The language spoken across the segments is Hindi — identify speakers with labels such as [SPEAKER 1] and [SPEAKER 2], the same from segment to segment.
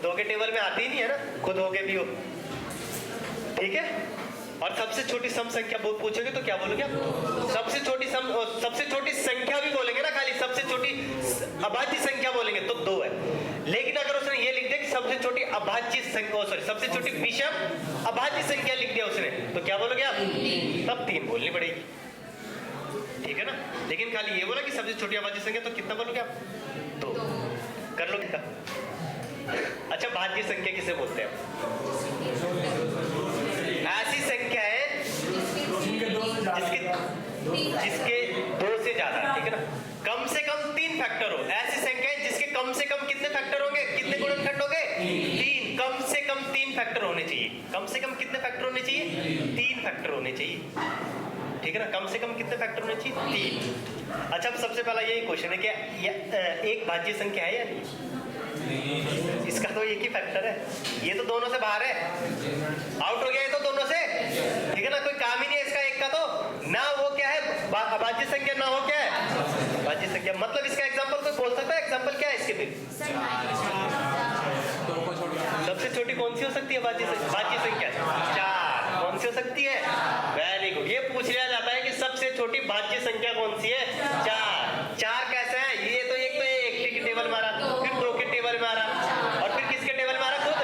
[SPEAKER 1] खुद होके टेबल में आती ही नहीं है ना, खुद होके भी हो, ठीक है। और सबसे छोटी सम संख्या पूछोगे तो क्या बोलोगे आप? सबसे छोटी संख्या भी बोलेंगे ना, खाली सबसे छोटी अभाज्य संख्या बोलेंगे तो 2 है। लेकिन अगर उसने ये लिख दिया कि सबसे छोटी अभाज्य संख्या, सॉरी सबसे छोटी विषम अभाज्य संख्या लिख दिया उसने, तो क्या बोलोगे आप? तब 3 बोलनी पड़ेगी, ठीक है ना। लेकिन खाली ये बोला कि सबसे छोटी अभाज्य संख्या, तो कितना बोलोगे आप? 2 कर लो क्या? अच्छा, भाज्य संख्या किसे बोलते हैं? ऐसी संख्या है जिसके 2 से ज्यादा, ठीक है ना, कम से कम 3 फैक्टर हो। ऐसी संख्या है जिसके कम से कम कितने फैक्टर होंगे, कितने गुणनखंड होंगे? 3। कम से कम 3 फैक्टर होने चाहिए। कम से कम कितने फैक्टर होने चाहिए? 3 फैक्टर होने चाहिए, ठीक है ना। कम से कम कितने फैक्टर होने चाहिए? 3। अच्छा, अब सबसे पहला यही क्वेश्चन है कि एक भाज्य संख्या है या नहीं? इसका तो एक ही फैक्टर है, ये तो दोनों से बाहर है, आउट हो गया ये तो दोनों से, ठीक है ना। कोई काम ही नहीं है इसका एक का, तो ना वो क्या है अभाज्य संख्या, ना वो क्या है भाज्य संख्या। मतलब इसका एग्जांपल कोई बोल सकता है? एग्जांपल क्या है इसके? फिर सबसे छोटी कौन सी हो सकती है भाज्य संख्या? 4। कौन सी हो सकती है? Very good. ये पूछ लिया जाता है कि सबसे छोटी भाज्य संख्या कौन सी है? 4। 4 कैसे है? ये तो एक के टेबल मारा, फिर 2 के टेबल मारा, और फिर किसके टेबल मारा? खुद।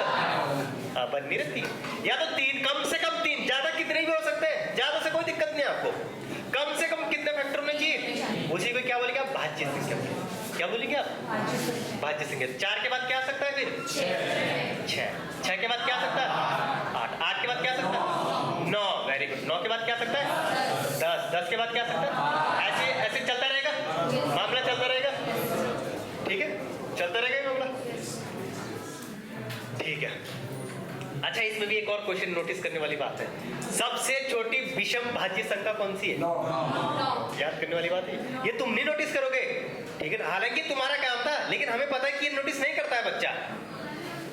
[SPEAKER 1] बन नहीं रहती। या तो 3, कम से कम 3, ज्यादा कितने भी हो सकते हैं, ज्यादा से कोई दिक्कत नहीं आपको। कम से कम कितने फैक्टर होने चाहिए? उसी को क्या बोलेंगे आप? भाज्य संख्या। क्या बोलेंगे आप? भाज्य संख्या। 4 के बाद क्या आ सकता है? फिर 6 के बाद क्या आ सकता है? 8 के बाद क्या आ सकता है? 9। Very good. 9 के बाद क्या आ सकता है? 10 के बाद क्या आ सकता है? ऐसे ऐसे चलता रहेगा मामला, चलता रहेगा, ठीक है, चलता रहेगा मामला, ठीक है। अच्छा, इसमें भी एक और क्वेश्चन नोटिस करने वाली बात है। सबसे छोटी विषम भाज्य संख्या कौन सी है? याद करने वाली बात है, ये तुम नहीं नोटिस करोगे, ठीक है ना। हालांकि तुम्हारा काम था, लेकिन हमें पता है कि ये नोटिस नहीं करता है बच्चा,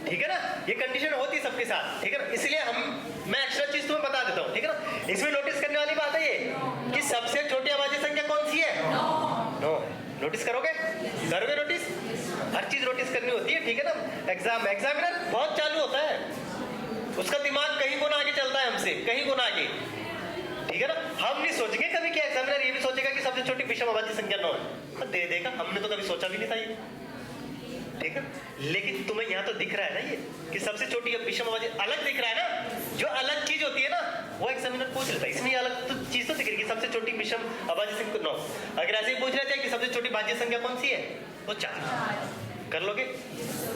[SPEAKER 1] ठीक है ना। ये कंडीशन होती है सबके साथ, ठीक है ना। इसलिए मैं एक्स्ट्रा चीज तुम्हें बता देता हूँ, ठीक है ना। इसमें नोटिस करने वाली बात है ये कि सबसे छोटी अभाज्य संख्या कौन सी है? 9। नोटिस करोगे? नोटिस? हर चीज नोटिस करनी होती है, ठीक है ना। एग्जामिनर बहुत चालू होता है, उसका दिमाग कहीं गुना आगे चलता है हमसे, कहीं गुना आगे, ठीक है ना। हम नहीं सोचेंगे कभी कि एग्जामिनर ये भी सोचेगा कि सबसे छोटी विषम अभाज्य संख्या 9 है, दे देगा। हमने तो कभी सोचा भी नहीं था ये, ठीक है। लेकिन तुम्हें यहाँ तो दिख रहा है ना ये कि सबसे छोटी विषम अभाज्य अलग दिख रहा है ना। जो अलग चीज होती है ना, वो एग्जामिनर पूछ लेता है। इसमें अलग तो चीज तो दिख रही है, सबसे छोटी विषम अभाज्य संख्या 9। अगर ऐसे ही पूछ रहे थे कि सबसे छोटी भाज्य संख्या कौन सी है, तो 4 कर लोगे,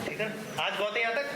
[SPEAKER 1] ठीक है। आज बहुत है यहाँ तक।